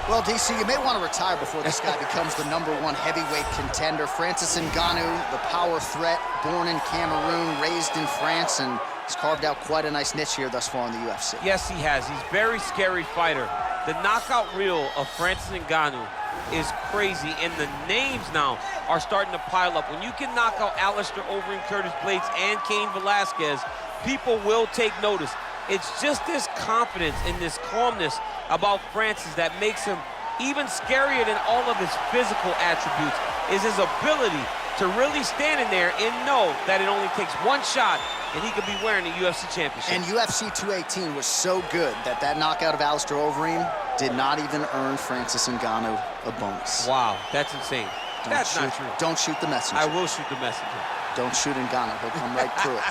Well, DC, you may want to retire before this guy becomes the #1 heavyweight contender. Francis Ngannou, the power threat, born in Cameroon, raised in France, and he's carved out quite a nice niche here thus far in the UFC. Yes, he has. He's a very scary fighter. The knockout reel of Francis Ngannou is crazy, and the names now are starting to pile up. When you can knock out Alistair Overeem, Curtis Blades, and Cain Velasquez, people will take notice. It's just this confidence and this calmness about Francis that makes him even scarier than all of his physical attributes, is his ability to really stand in there and know that it only takes one shot and he could be wearing the UFC championship. And UFC 218 was so good that knockout of Alistair Overeem did not even earn Francis Ngannou a bonus. Wow, that's insane. That's not true. Don't shoot the messenger. I will shoot the messenger. Don't shoot Ngannou. He'll come right through it.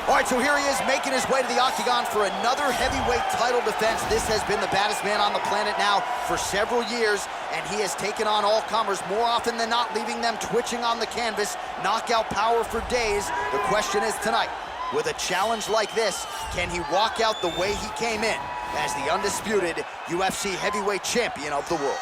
All right, so here he is making his way to the octagon for another heavyweight title defense. This has been the baddest man on the planet now for several years, and he has taken on all comers more often than not, leaving them twitching on the canvas. Knockout power for days. The question is tonight, with a challenge like this, can he walk out the way he came in as the undisputed UFC heavyweight champion of the world?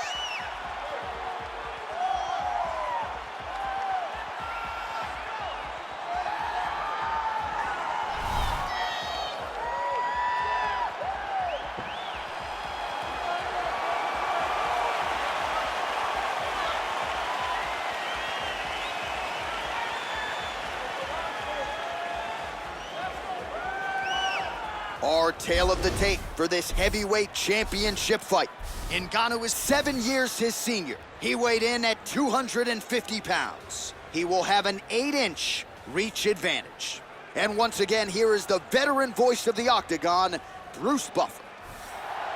Our tale of the tape for this heavyweight championship fight. Ngannou is 7 years his senior. He weighed in at 250 pounds. He will have an 8-inch reach advantage. And once again, here is the veteran voice of the octagon, Bruce Buffer.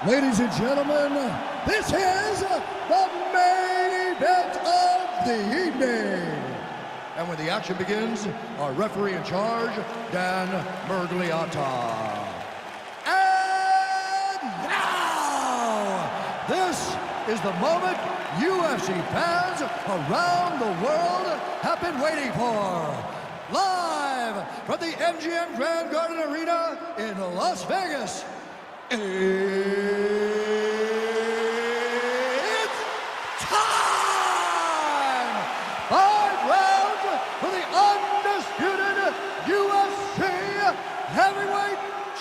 Ladies and gentlemen, this is the main event of the evening. And when the action begins, our referee in charge, Dan Mergliata. This is the moment UFC fans around the world have been waiting for. Live from the MGM Grand Garden Arena in Las Vegas, it's time! 5 rounds for the undisputed UFC Heavyweight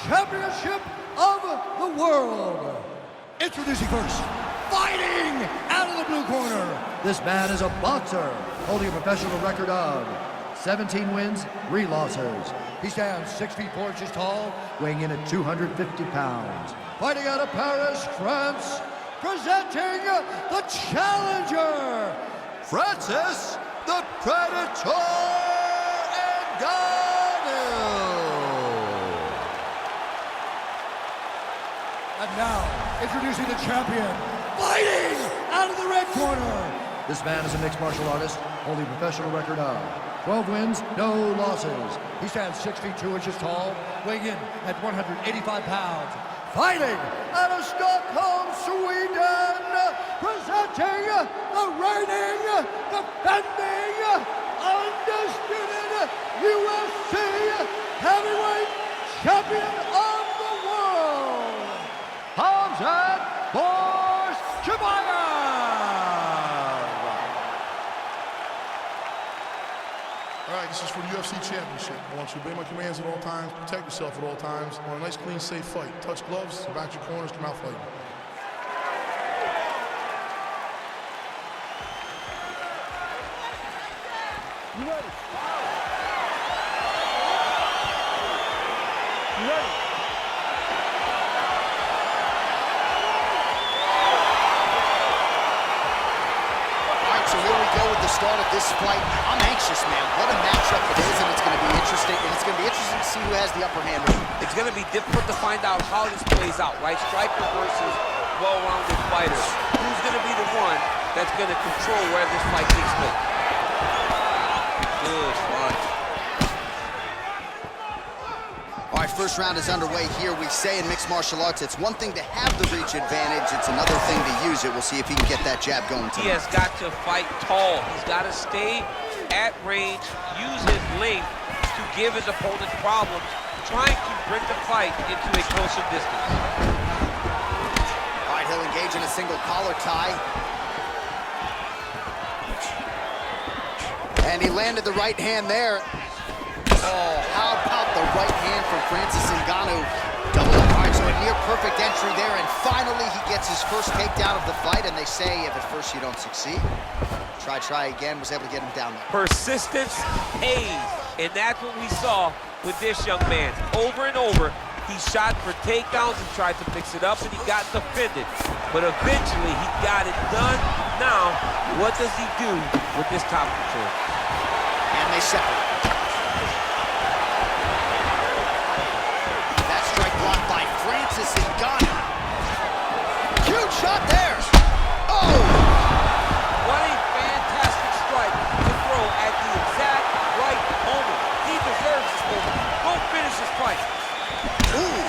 Championship of the world. Introducing first, fighting out of the blue corner. This man is a boxer, holding a professional record of 17 wins, 3 losses. He stands 6 feet 4 inches tall, weighing in at 250 pounds. Fighting out of Paris, France, presenting the challenger, Francis the Predator Ngannou. And now, introducing the champion, fighting out of the red corner. This man is a mixed martial artist, holding a professional record of 12 wins, no losses. He stands 6 feet 2 inches tall, weighing in at 185 pounds. Fighting out of Stockholm, Sweden, presenting the reigning, defending, undisputed UFC heavyweight champion of the world, Khamzat Chimaev. All right, this is for the UFC Championship. I want you to obey my commands at all times, protect yourself at all times. I want a nice, clean, safe fight. Touch gloves, back your corners, come out fighting. You ready? You ready? So here we go with the start of this fight. I'm anxious, man. What a matchup it is, and it's going to be interesting. And it's going to be interesting to see who has the upper hand. It's going to be difficult to find out how this plays out, right? Striker versus well-rounded fighter. Who's going to be the one that's going to control where this fight takes place? Good fight. All right, first round is underway here. We say in mixed martial arts, it's one thing to have the reach advantage. It's another thing to use it. We'll see if he can get that jab going tonight. He has got to fight tall. He's got to stay at range, use his length to give his opponent problems, trying to bring the fight into a closer distance. All right, He'll engage in a single collar tie. And he landed the right hand there. Oh, how about the right hand from Francis Ngannou? Double up. All right, so a near perfect entry there, and finally he gets his first takedown of the fight, and they say if at first you don't succeed, try again, was able to get him down there. Persistence pays, and that's what we saw with this young man. Over and over, he shot for takedowns and tried to mix it up, and he got defended. But eventually, he got it done. Now, what does he do with this top control? And they separate. That strike blocked by Francis Ngannou. Huge shot there. Oh! What a fantastic strike to throw at the exact right moment. He deserves this moment. Go finish this fight. Ooh.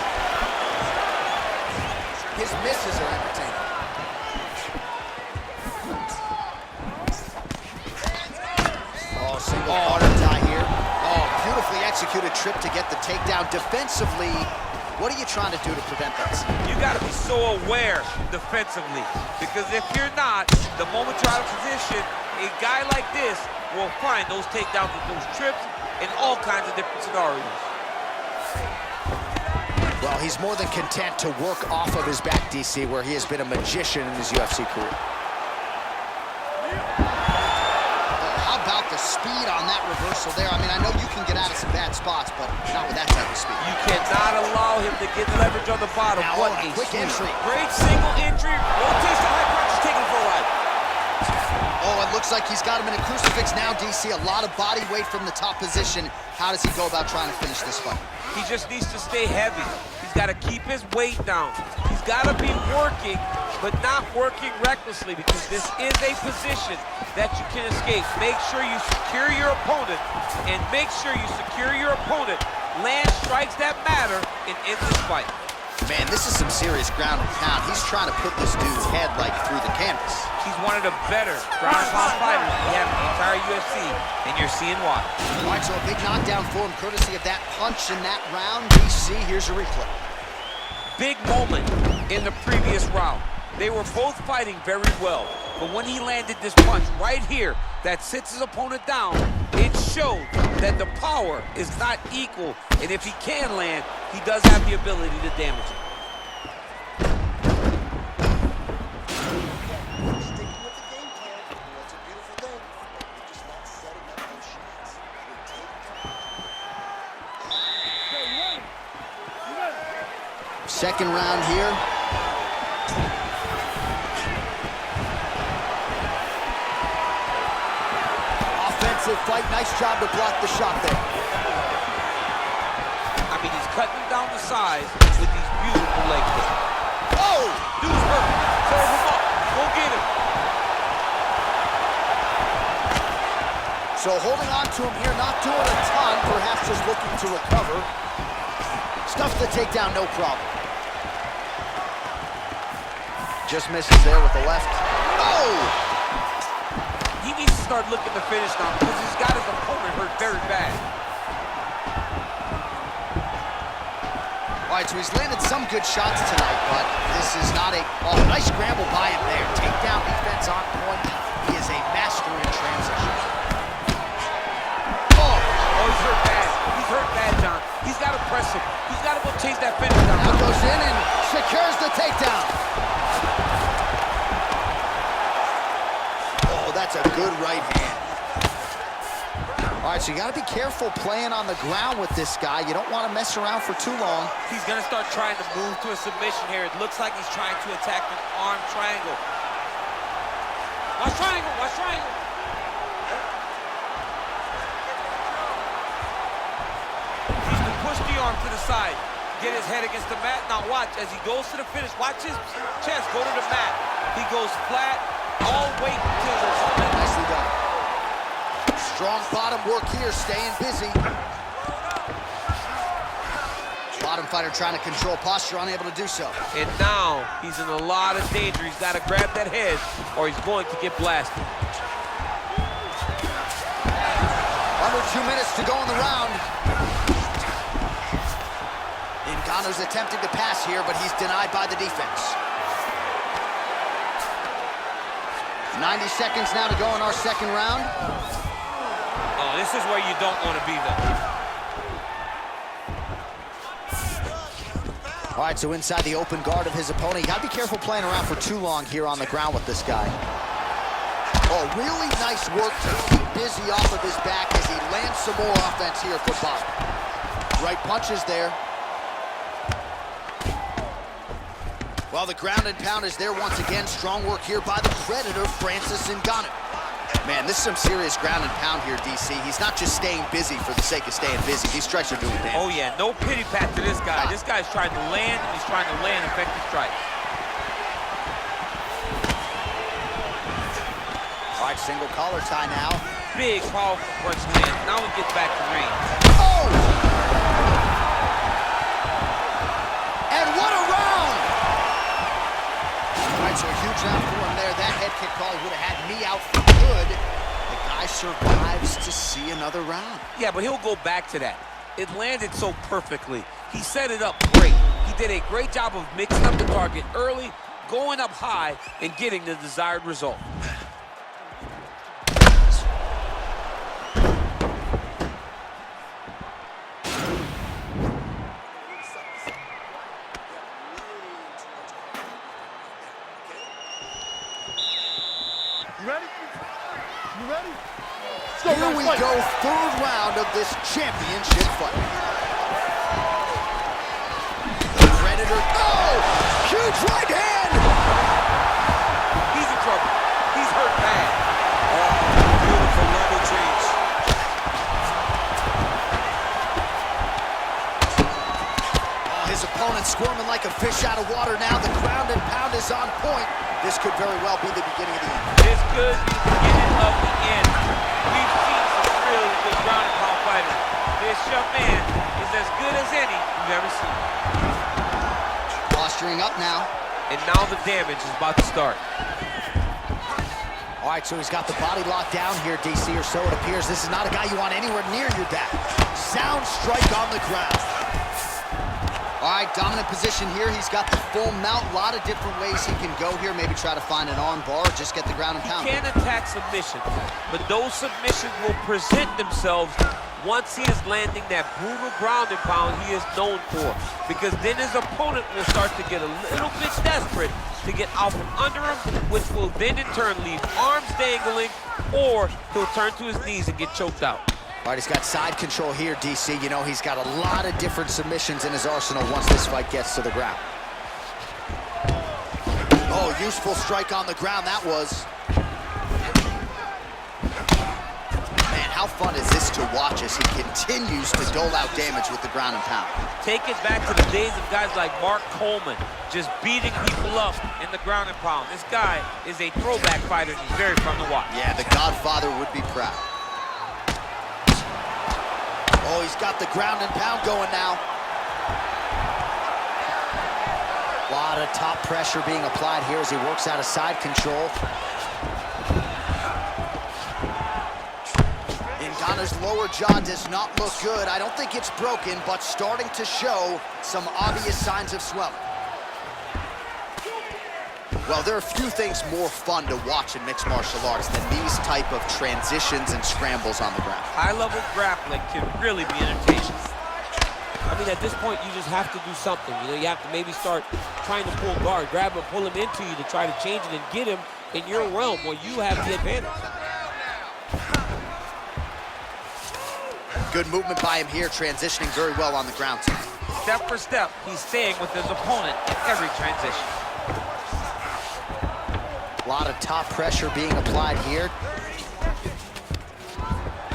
His misses are entertaining. Oh, single quarter tie here. Oh, beautifully executed trip to get the takedown. Defensively, what are you trying to do to prevent that? You got to be so aware defensively, because if you're not, the moment you're out of position, a guy like this will find those takedowns with those trips in all kinds of different scenarios. Well, he's more than content to work off of his back, DC, where he has been a magician in his UFC career. How about the speed on that reversal there? I mean, I know you can get out of some bad spots, but not with that type of speed. You cannot allow him to get leverage on the bottom. Now, what a quick entry. Great single entry. Rotates the high punch, taking for a ride. Oh, it looks like he's got him in a crucifix now, DC. A lot of body weight from the top position. How does he go about trying to finish this fight? He just needs to stay heavy. He's got to keep his weight down. He's got to be working, but not working recklessly, because this is a position that you can escape. Make sure you secure your opponent, and make sure you secure your opponent. Land strikes that matter and end this fight. Man, this is some serious ground and pound. He's trying to put this dude's head like through the canvas. He's one of the better ground and pound fighters we have in the entire UFC, and you're seeing why. All right, so a big knockdown for him, courtesy of that punch in that round. DC, here's a replay. Big moment in the previous round. They were both fighting very well, but when he landed this punch right here that sits his opponent down, it showed that the power is not equal, and if he can land, he does have the ability to damage it. Second round here. Offensive fight. Nice job to block the shot there. I mean, he's cutting down the size with these beautiful leg kicks. Oh! Dude's hurt. Serve him up. Go get him. So holding on to him here, not doing a ton, perhaps just looking to recover. Stuffs the takedown, no problem. Just misses there with the left. Oh! He needs to start looking to finish now, because he's got his opponent hurt very bad. All right, so he's landed some good shots tonight, but this is not a... Oh, nice scramble by him there. Takedown defense on point. He is a master in transition. Oh, he's hurt bad. He's hurt bad, John. He's got to press him. He's got to go chase that finish down. Now goes in and secures the takedown. Oh, that's a good right hand. All right, so you got to be careful playing on the ground with this guy. You don't want to mess around for too long. He's going to start trying to move to a submission here. It looks like he's trying to attack an arm triangle. Watch triangle, watch triangle. He's to push the arm to the side, get his head against the mat. Now watch, as he goes to the finish, watch his chest go to the mat. He goes flat, all weight to his opponent. Nicely done. Strong bottom work here, staying busy. Bottom fighter trying to control posture, unable to do so. And now he's in a lot of danger. He's got to grab that head or he's going to get blasted. Under 2 minutes to go in the round. Ngannou's attempting to pass here, but he's denied by the defense. 90 seconds now to go in our second round. Oh, this is where you don't want to be, though. All right, so inside the open guard of his opponent. You gotta be careful playing around for too long here on the ground with this guy. Oh, really nice work to keep busy off of his back as he lands some more offense here for Bob. Right punches there. Well, the ground and pound is there once again. Strong work here by the Predator, Francis Ngannou. Man, this is some serious ground and pound here, DC. He's not just staying busy for the sake of staying busy. These strikes are doing damage. Oh, yeah, no pity pat to this guy. This guy's trying to land, and he's trying to land effective strikes. All right, single collar tie now. Big, powerful punch land. Now we get back to range. Oh! And what a round! All right, so a huge round for him there. That head kick probably would have had me out for good. The guy survives to see another round. Yeah, but he'll go back to that. It landed so perfectly. He set it up great. He did a great job of mixing up the target early, going up high, and getting the desired result. You ready? You ready? Here we go, third round of this championship fight. The Predator, oh! Huge right hand! He's in trouble. He's hurt bad. Oh, beautiful level change. Oh, his opponent squirming like a fish out of water now. The ground and pound is on point. This could very well be the beginning of the end. This could be the beginning of the end. We've seen some really good ground and pound fighters. This young man is as good as any we've ever seen. Posturing up now. And now the damage is about to start. All right, so he's got the body locked down here, DC, or so it appears. This is not a guy you want anywhere near your back. Sound strike on the ground. All right, dominant position here. He's got the full mount. A lot of different ways he can go here. Maybe try to find an arm bar or just get the ground and pound. He can attack submission, but those submissions will present themselves once he is landing that brutal ground and pound he is known for. Because then his opponent will start to get a little bit desperate to get out from under him, which will then in turn leave arms dangling, or he'll turn to his knees and get choked out. All right, he's got side control here, DC. You know, he's got a lot of different submissions in his arsenal once this fight gets to the ground. Oh, useful strike on the ground, that was. Man, how fun is this to watch as he continues to dole out damage with the ground and pound? Take it back to the days of guys like Mark Coleman, just beating people up in the ground and pound. This guy is a throwback fighter, and he's very fun to watch. Yeah, the Godfather would be proud. Oh, he's got the ground and pound going now. A lot of top pressure being applied here as he works out of side control. Ngannou's lower jaw does not look good. I don't think it's broken, but starting to show some obvious signs of swelling. Well, there are few things more fun to watch in mixed martial arts than these type of transitions and scrambles on the ground. High-level grappling can really be entertaining. I mean, at this point, you just have to do something. You know, you have to maybe start trying to pull guard, grab him, pull him into you to try to change it and get him in your realm where you have the advantage. Good movement by him here, transitioning very well on the ground. Step for step, he's staying with his opponent in every transition. A lot of top pressure being applied here.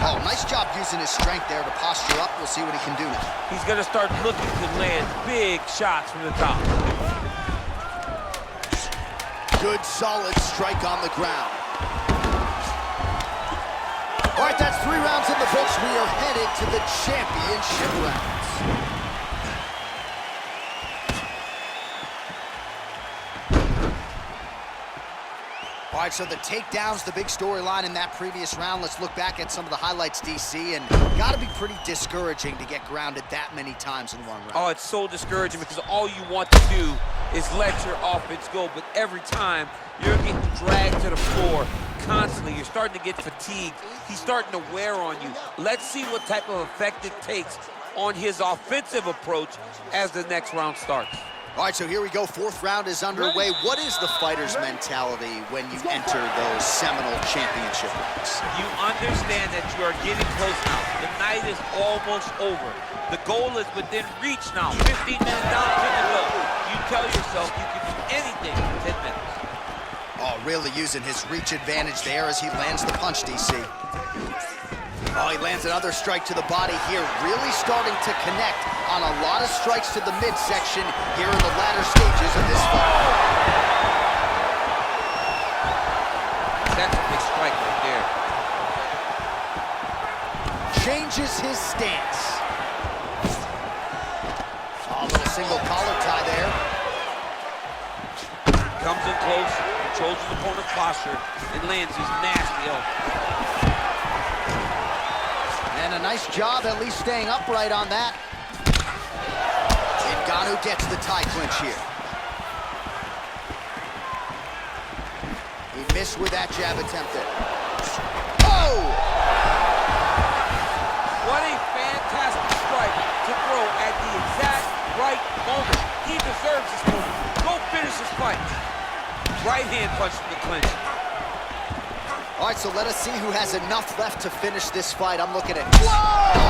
Oh, nice job using his strength there to posture up. We'll see what he can do now. He's going to start looking to land big shots from the top. Good, solid strike on the ground. All right, that's 3 rounds in the books. We are headed to the championship rounds. All All right, so the takedown's the big storyline in that previous round. Let's look back at some of the highlights, DC, and gotta be pretty discouraging to get grounded that many times in one round. Oh, it's so discouraging because all you want to do is let your offense go, but every time you're getting dragged to the floor constantly. You're starting to get fatigued. He's starting to wear on you. Let's see what type of effect it takes on his offensive approach as the next round starts. All right, so here we go. Fourth round is underway. What is the fighter's mentality when you enter those seminal championship rounds? You understand that you are getting close now. The night is almost over. The goal is within reach now. 15 minutes down to the goal. You tell yourself you can do anything in 10 minutes. Oh, really using his reach advantage there as he lands the punch, DC. Oh, he lands another strike to the body here, really starting to connect on a lot of strikes to the midsection here in the latter stages of this fight. That's a big strike right there. Changes his stance. Oh, a little single collar tie there. Comes in close, controls his opponent's posture, and lands his nasty elbow. And a nice job at least staying upright on that. Ngannou gets the tie clinch here. He missed with that jab attempt there. Oh! What a fantastic strike to throw at the exact right moment. He deserves this move. Go finish this fight. Right hand punch in the clinch. All right, so let us see who has enough left to finish this fight. I'm looking at... Whoa!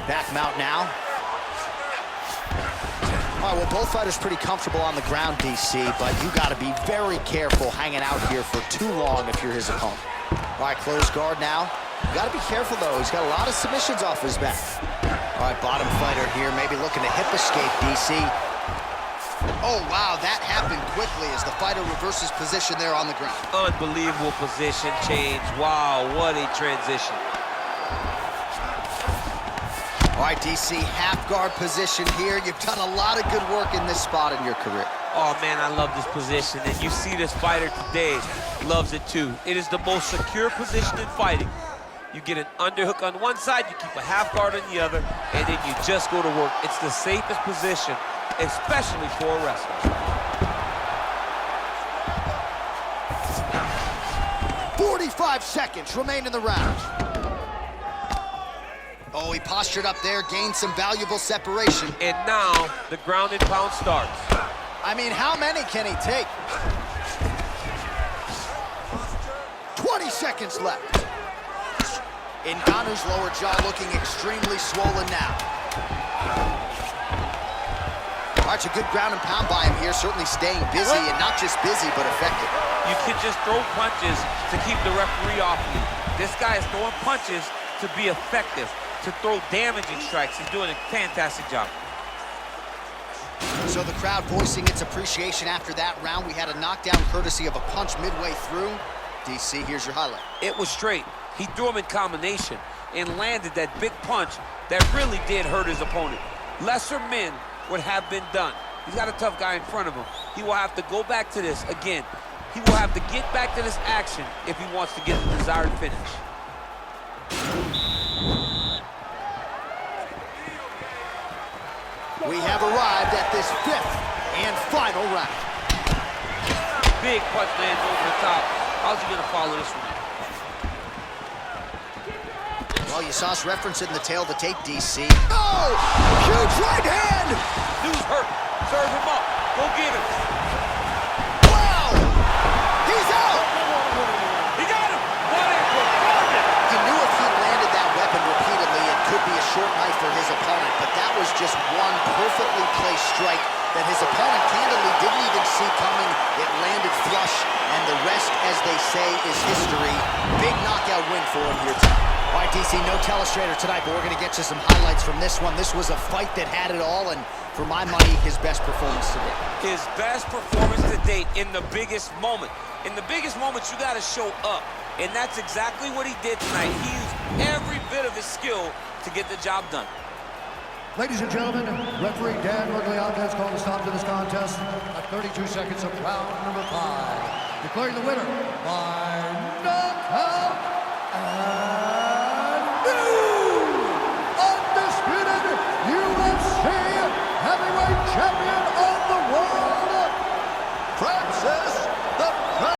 Back mount now. All right, well, both fighters pretty comfortable on the ground, DC, but you got to be very careful hanging out here for too long if you're his opponent. All right, closed guard now. You got to be careful, though. He's got a lot of submissions off his back. All right, bottom fighter here, maybe looking to hip escape, DC. Oh, wow, that happened quickly as the fighter reverses position there on the ground. Unbelievable position change. Wow, what a transition. All right, DC, half guard position here. You've done a lot of good work in this spot in your career. Oh, man, I love this position. And you see this fighter today loves it, too. It is the most secure position in fighting. You get an underhook on one side, you keep a half guard on the other, and then you just go to work. It's the safest position, especially for a wrestler. 45 seconds remain in the round. Oh, he postured up there, gained some valuable separation. And now, the ground and pound starts. I mean, how many can he take? 20 seconds left. Ngannou's lower jaw looking extremely swollen now. All right, a good ground and pound by him here, certainly staying busy, and not just busy, but effective. You can just throw punches to keep the referee off you. This guy is throwing punches to be effective, to throw damaging strikes. He's doing a fantastic job. So the crowd voicing its appreciation after that round. We had a knockdown courtesy of a punch midway through. DC, here's your highlight. It was straight. He threw him in combination and landed that big punch that really did hurt his opponent. Lesser men would have been done. He's got a tough guy in front of him. He will have to go back to this again. He will have to get back to this action if he wants to get the desired finish. We have arrived at this fifth and final round. Big punch lands over the top. How's he gonna follow this one? Well, you saw us referencing the tail of the tape, DC. Oh! Huge right hand! Dude's hurt. Serve him up. Go get him. Wow! He's out! He got him. What a performance! He knew if he landed that weapon repeatedly, it could be a short night for his opponent, but that was just one perfectly placed strike that his opponent candidly didn't even see coming. It landed flush, and the rest, as they say, is history. Big knockout win for him here tonight. All right, DC, no telestrator tonight, but we're going to get you some highlights from this one. This was a fight that had it all, and for my money, his best performance to date. His best performance to date in the biggest moment. In the biggest moments, you got to show up, and that's exactly what he did tonight. He used every bit of his skill to get the job done. Ladies and gentlemen, referee Dan Rugliano has called a stop to this contest at 32 seconds of round number 5. Declaring the winner by